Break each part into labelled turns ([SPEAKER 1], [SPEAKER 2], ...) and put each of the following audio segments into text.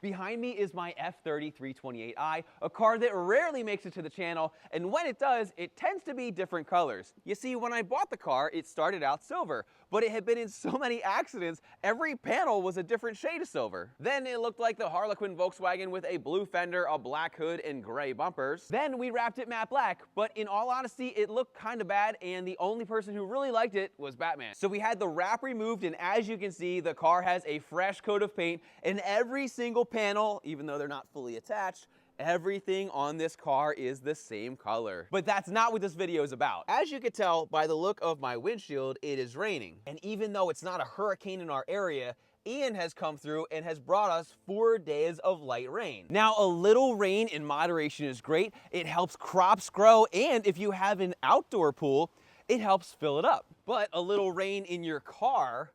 [SPEAKER 1] Behind me is my F30 328i, a car that rarely makes it to the channel, and when it does, it tends to be different colors. You see, when I bought the car, it started out silver, but it had been in so many accidents, every panel was a different shade of silver. Then it looked like the Harlequin Volkswagen with a blue fender, a black hood, and gray bumpers. Then we wrapped it matte black, but in all honesty, it looked kind of bad, and the only person who really liked it was Batman. So we had the wrap removed, and as you can see, the car has a fresh coat of paint, and every single panel, even though they're not fully attached, everything on this car is the same color. But that's not what this video is about. As you can tell by the look of my windshield, it is raining. And even though it's not a hurricane in our area, Ian has come through and has brought us 4 days of light rain. Now, a little rain in moderation is great. It helps crops grow, and if you have an outdoor pool, it helps fill it up. But a little rain in your car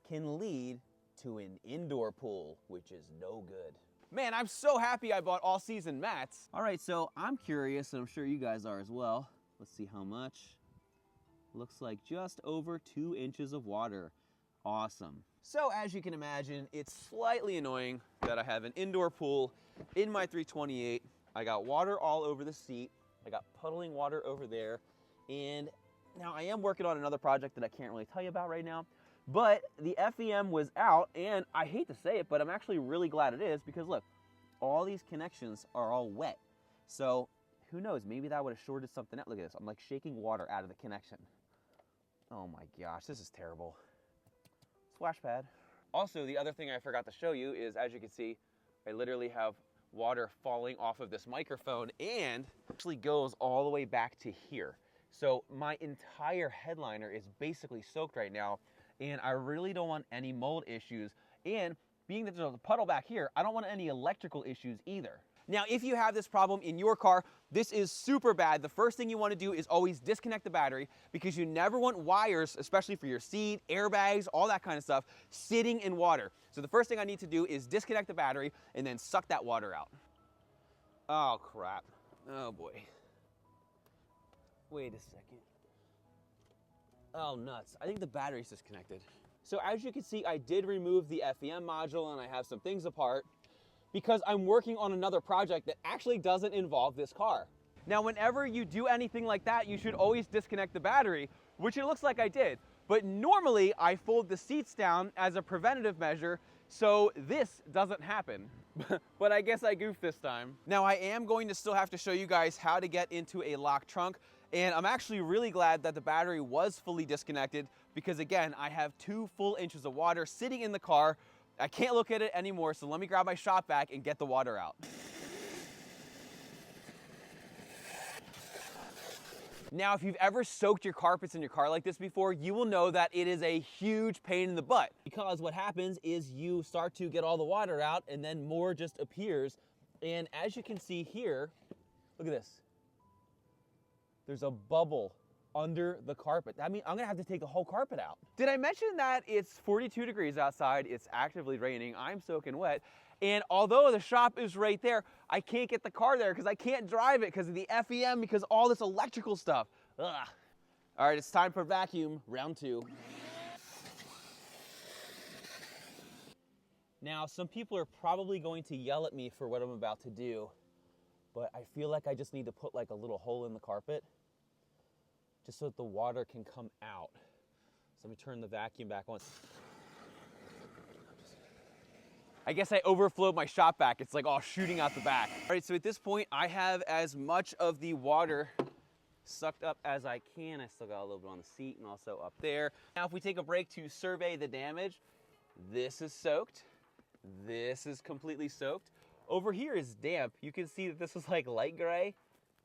[SPEAKER 1] can lead to an indoor pool, which is no good. Man, I'm so happy I bought all season mats. All right, so I'm curious, and I'm sure you guys are as well. Let's see how much. Looks like just over 2 inches of water. Awesome. So as you can imagine, it's slightly annoying that I have an indoor pool in my 328. I got water all over the seat. I got puddling water over there. And now I am working on another project that I can't really tell you about right now. But the FEM was out, and I hate to say it, but I'm actually really glad it is, because look, all these connections are all wet. So who knows, maybe that would have shorted something out. Look at this, I'm like shaking water out of the connection. Oh my gosh, this is terrible. Splash pad. Also, the other thing I forgot to show you is, as you can see, I literally have water falling off of this microphone, and actually goes all the way back to here. So my entire headliner is basically soaked right now, and I really don't want any mold issues. And being that there's a puddle back here, I don't want any electrical issues either. Now, if you have this problem in your car, this is super bad. The first thing you want to do is always disconnect the battery, because you never want wires, especially for your seat, airbags, all that kind of stuff, sitting in water. So the first thing I need to do is disconnect the battery and then suck that water out. Oh, crap. Oh, boy. Wait a second. Oh, nuts. I think the battery's disconnected. So as you can see, I did remove the FEM module, and I have some things apart because I'm working on another project that actually doesn't involve this car. Now, whenever you do anything like that, you should always disconnect the battery, which it looks like I did. But normally, I fold the seats down as a preventative measure, so this doesn't happen. But I guess I goofed this time. Now, I am going to still have to show you guys how to get into a locked trunk. And I'm actually really glad that the battery was fully disconnected, because again, I have 2 full inches of water sitting in the car. I can't look at it anymore, so let me grab my shop vac and get the water out. Now, if you've ever soaked your carpets in your car like this before, you will know that it is a huge pain in the butt, because what happens is you start to get all the water out and then more just appears. And as you can see here, look at this. There's a bubble under the carpet. I mean, I'm gonna have to take the whole carpet out. Did I mention that it's 42 degrees outside, it's actively raining, I'm soaking wet, and although the shop is right there, I can't get the car there because I can't drive it because of the FEM, because all this electrical stuff. Ugh. All right, it's time for vacuum, round 2. Now, some people are probably going to yell at me for what I'm about to do, but I feel like I just need to put like a little hole in the carpet just so that the water can come out. So let me turn the vacuum back on. I guess I overflowed my shop vac. It's like all shooting out the back. All right, so at this point, I have as much of the water sucked up as I can. I still got a little bit on the seat and also up there. Now, if we take a break to survey the damage, this is soaked. This is completely soaked. Over here is damp. You can see that this is like light gray,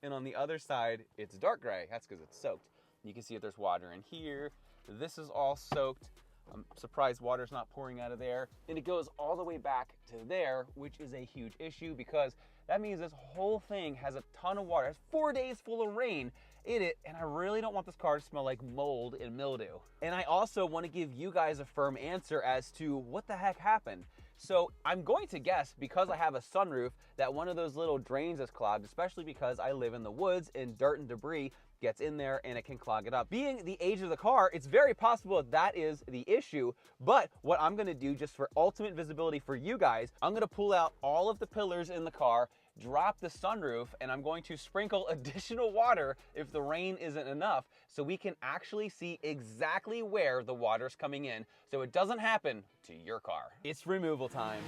[SPEAKER 1] and on the other side, it's dark gray. That's because it's soaked. You can see that there's water in here. This is all soaked. I'm surprised water's not pouring out of there. And it goes all the way back to there, which is a huge issue, because that means this whole thing has a ton of water. It has 4 days full of rain in it, and I really don't want this car to smell like mold and mildew. And I also want to give you guys a firm answer as to what the heck happened. So I'm going to guess, because I have a sunroof, that one of those little drains is clogged, especially because I live in the woods and dirt and debris gets in there and it can clog it up. Being the age of the car, it's very possible that is the issue, but what I'm gonna do just for ultimate visibility for you guys, I'm gonna pull out all of the pillars in the car, drop the sunroof, and I'm going to sprinkle additional water if the rain isn't enough so we can actually see exactly where the water's coming in so it doesn't happen to your car. It's removal time.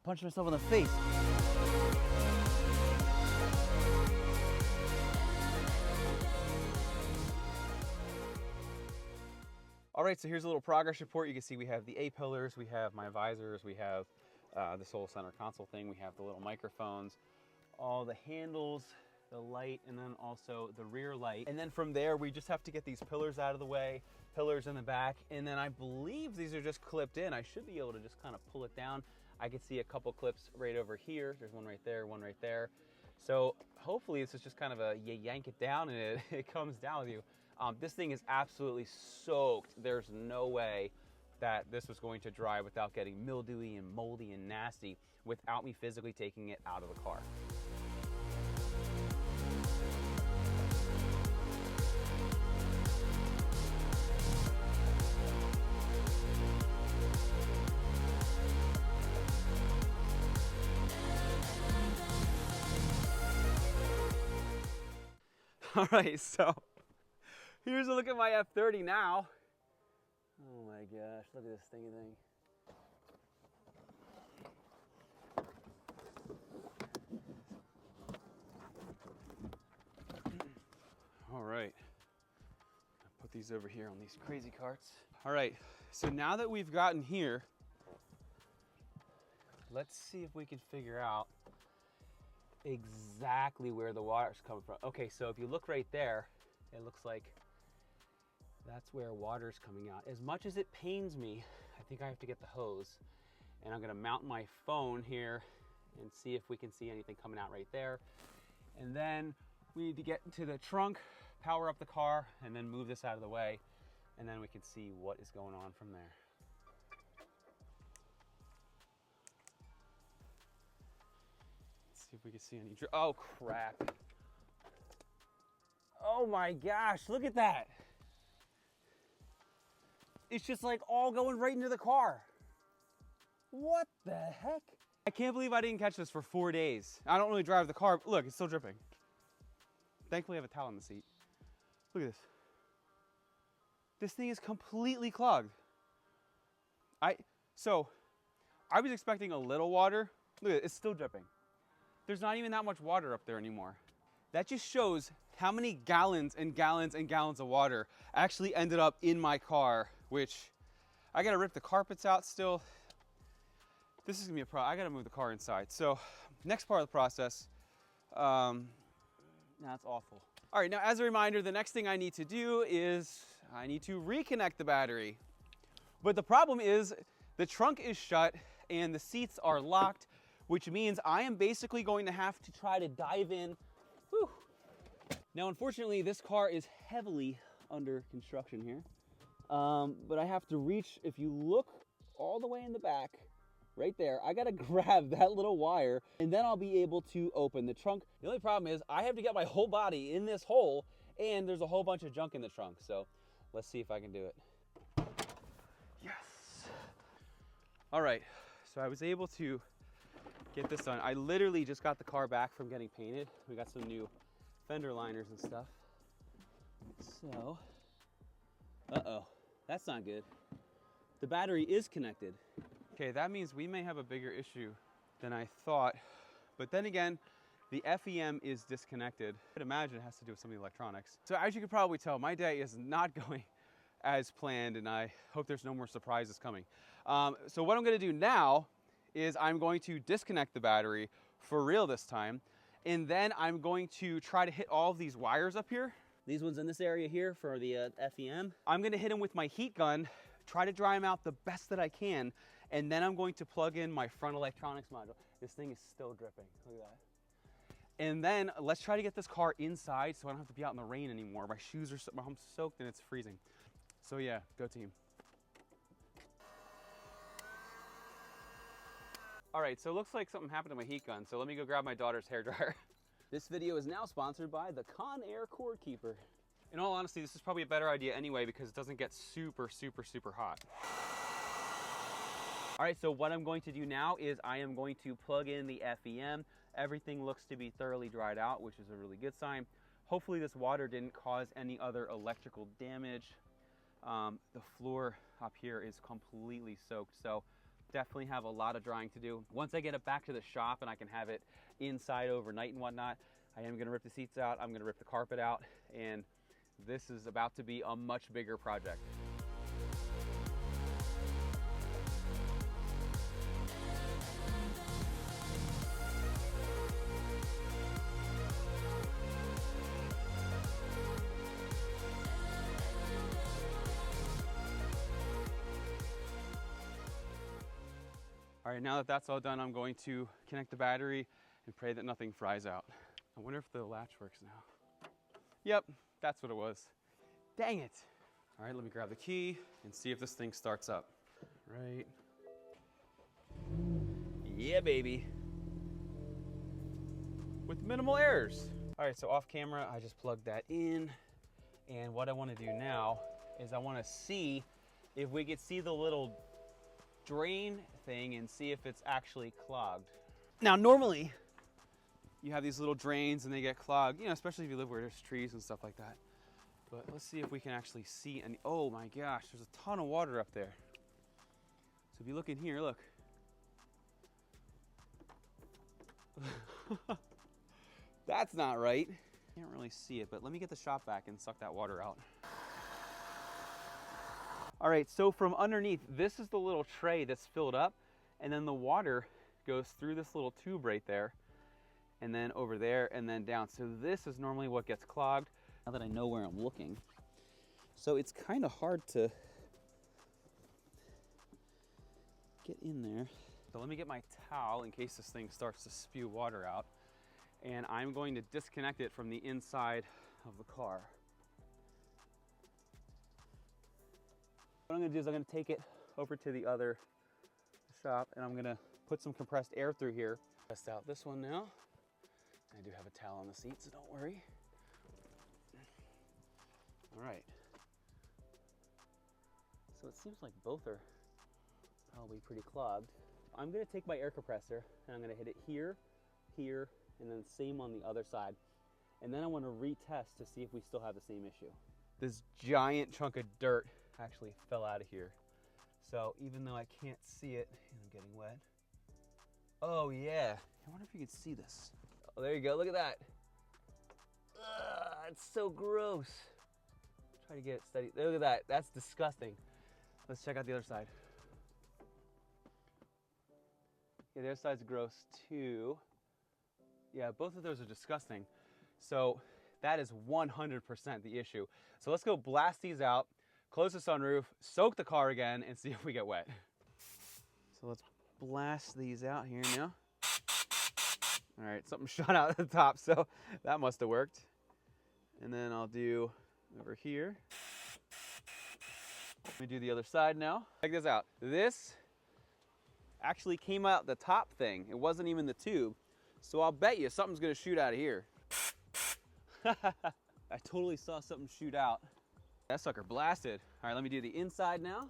[SPEAKER 1] Punched myself in the face. All right, so here's a little progress report. You can see we have the A-pillars, we have my visors, we have this whole center console thing, we have the little microphones, all the handles, the light, and then also the rear light. And then from there, we just have to get these pillars out of the way, pillars in the back, and then I believe these are just clipped in. I should be able to just kind of pull it down. I can see a couple clips right over here. There's one right there, one right there. So hopefully this is just kind of a, you yank it down and it comes down with you. This thing is absolutely soaked. There's no way that this was going to dry without getting mildewy and moldy and nasty without me physically taking it out of the car. All right, so here's a look at my F30 now. Oh my gosh, look at this thing. All right, I'll put these over here on these crazy carts. All right, so now that we've gotten here, let's see if we can figure out exactly where the water's coming from. Okay, so if you look right there, it looks like that's where water's coming out. As much as it pains me, I think I have to get the hose, and I'm gonna mount my phone here and see if we can see anything coming out right there. And then we need to get into the trunk, power up the car, and then move this out of the way, and then we can see what is going on from there. See if we can see any, oh crap. Oh my gosh, look at that. It's just like all going right into the car. What the heck? I can't believe I didn't catch this for 4 days. I don't really drive the car, but look, it's still dripping. Thankfully I have a towel in the seat. Look at this. This thing is completely clogged. So I was expecting a little water. Look at it, it's still dripping. There's not even that much water up there anymore. That just shows how many gallons and gallons and gallons of water actually ended up in my car, which I gotta rip the carpets out still. This is gonna be a problem. I gotta move the car inside. So next part of the process, that's awful. All right, now as a reminder, the next thing I need to do is I need to reconnect the battery. But the problem is the trunk is shut and the seats are locked, which means I am basically going to have to try to dive in. Whew. Now, unfortunately, this car is heavily under construction here. But I have to reach, if you look all the way in the back, right there, I gotta grab that little wire and then I'll be able to open the trunk. The only problem is I have to get my whole body in this hole and there's a whole bunch of junk in the trunk. So let's see if I can do it. Yes. All right, so I was able to get this done. I literally just got the car back from getting painted. We got some new fender liners and stuff. So, uh-oh, that's not good. The battery is connected. Okay, that means we may have a bigger issue than I thought. But then again, the FEM is disconnected. I'd imagine it has to do with some of the electronics. So as you can probably tell, my day is not going as planned, and I hope there's no more surprises coming. So what I'm gonna do now is I'm going to disconnect the battery for real this time, and then I'm going to try to hit all of these wires up here.
[SPEAKER 2] These ones in this area here for the FEM.
[SPEAKER 1] I'm gonna hit them with my heat gun, try to dry them out the best that I can, and then I'm going to plug in my front electronics module. This thing is still dripping, look at that. And then let's try to get this car inside so I don't have to be out in the rain anymore. My shoes are I'm soaked and it's freezing. So yeah, go team. All right, so it looks like something happened to my heat gun, so let me go grab my daughter's hairdryer.
[SPEAKER 2] This video is now sponsored by the Conair Cord Keeper.
[SPEAKER 1] In all honesty, this is probably a better idea anyway because it doesn't get super, super, super hot. All right, so what I'm going to do now is I am going to plug in the FEM. Everything looks to be thoroughly dried out, which is a really good sign. Hopefully this water didn't cause any other electrical damage. The floor up here is completely soaked, so definitely have a lot of drying to do. Once I get it back to the shop and I can have it inside overnight and whatnot, I am gonna rip the seats out, I'm gonna rip the carpet out, and this is about to be a much bigger project. All right, now that that's all done, I'm going to connect the battery and pray that nothing fries out. I wonder if the latch works now. Yep, that's what it was. Dang it. All right, let me grab the key and see if this thing starts up. Right. Yeah, baby. With minimal errors. All right, so off camera, I just plugged that in. And what I want to do now is I want to see if we could see the little drain thing and see if it's actually clogged. Now, normally you have these little drains and they get clogged, you know, especially if you live where there's trees and stuff like that. But let's see if we can actually see any. Oh my gosh, there's a ton of water up there. So if you look in here, look. That's not right. Can't really see it, but let me get the shop vac and suck that water out. All right, so from underneath, this is the little tray that's filled up, and then the water goes through this little tube right there, and then over there, and then down. So this is normally what gets clogged. Now that I know where I'm looking. So it's kind of hard to get in there. So let me get my towel in case this thing starts to spew water out, and I'm going to disconnect it from the inside of the car. What I'm gonna do is I'm gonna take it over to the other shop and I'm gonna put some compressed air through here. Test out this one now. I do have a towel on the seat, so don't worry. All right. So it seems like both are probably pretty clogged. I'm gonna take my air compressor and I'm gonna hit it here, here, and then same on the other side. And then I wanna retest to see if we still have the same issue. This giant chunk of dirt actually fell out of here. So even though I can't see it, and I'm getting wet. Oh yeah, I wonder if you can see this. Oh, there you go, look at that. Ugh, it's so gross. Try to get it steady. Look at that, that's disgusting. Let's check out the other side. Yeah, the other side's gross too. Yeah, both of those are disgusting. So that is 100% the issue. So let's go blast these out, close the sunroof, soak the car again, and see if we get wet. So let's blast these out here now. All right, something shot out at the top, so that must have worked. And then I'll do over here. Let me do the other side now. Check this out. This actually came out the top thing. It wasn't even the tube. So I'll bet you something's gonna shoot out of here. I totally saw something shoot out. That sucker blasted. All right, let me do the inside now.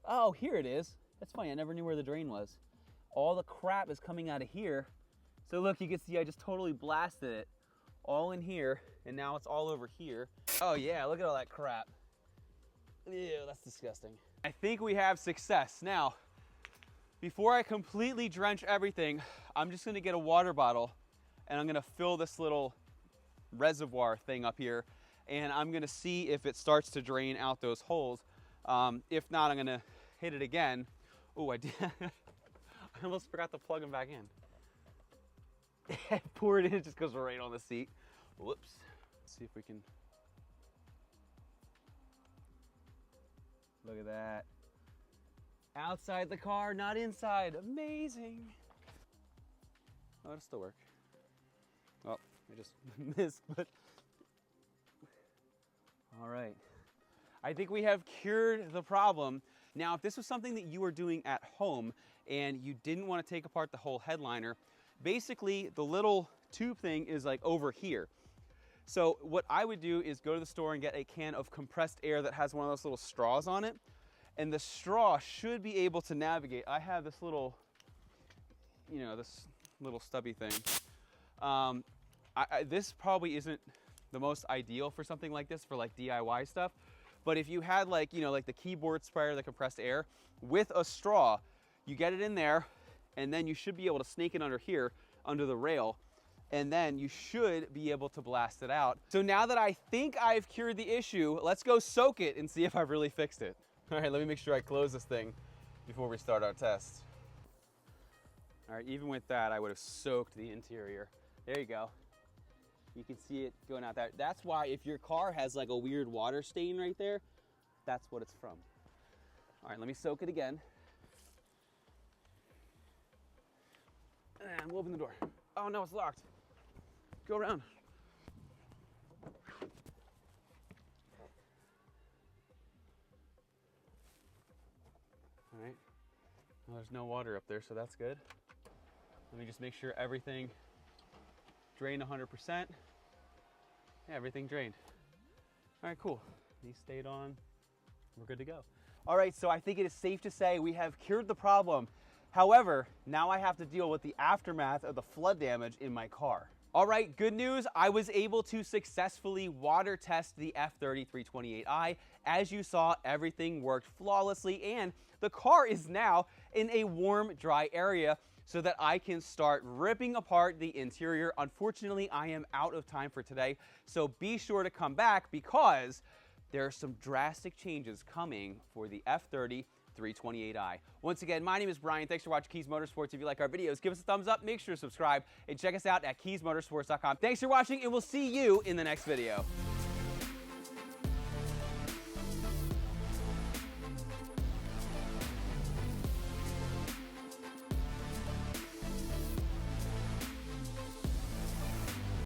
[SPEAKER 1] Oh, here it is. That's funny, I never knew where the drain was. All the crap is coming out of here. So look, you can see I just totally blasted it all in here, and now it's all over here. Oh yeah, look at all that crap. Ew, that's disgusting. I think we have success. Now, before I completely drench everything, I'm just gonna get a water bottle and I'm gonna fill this little reservoir thing up here, and I'm gonna see if it starts to drain out those holes. If not, I'm gonna hit it again. Oh, I did. I almost forgot to plug them back in. Pour it in, it just goes right on the seat. Whoops. Let's see if we can. Look at that. Outside the car, not inside. Amazing. Oh, it'll still work. Oh, I just missed, but. All right. I think we have cured the problem. Now, if this was something that you were doing at home and you didn't want to take apart the whole headliner, basically the little tube thing is like over here. So what I would do is go to the store and get a can of compressed air that has one of those little straws on it. And the straw should be able to navigate. I have this little, you know, this little stubby thing. This probably isn't the most ideal for something like this, for like DIY stuff. But if you had like, you know, like the keyboard sprayer, the compressed air, with a straw, you get it in there, and then you should be able to snake it under here, under the rail, and then you should be able to blast it out. So now that I think I've cured the issue, let's go soak it and see if I've really fixed it. All right, let me make sure I close this thing before we start our test. All right, even with that, I would have soaked the interior. There you go. You can see it going out there. That's why if your car has like a weird water stain right there, that's what it's from. All right, let me soak it again. And we'll open the door. Oh no, it's locked. Go around. All right, well, there's no water up there, so that's good. Let me just make sure everything drained 100%. Yeah, everything drained. All right, cool. These stayed on. We're good to go. All right, so I think it is safe to say we have cured the problem. However, now I have to deal with the aftermath of the flood damage in my car. All right, good news. I was able to successfully water test the F30 328i. As you saw, everything worked flawlessly, and the car is now in a warm, dry area so that I can start ripping apart the interior. Unfortunately, I am out of time for today, so be sure to come back because there are some drastic changes coming for the F30 328i. Once again, my name is Bryan. Thanks for watching Kies Motorsports. If you like our videos, give us a thumbs up, make sure to subscribe, and check us out at KiesMotorsports.com. Thanks for watching, and we'll see you in the next video.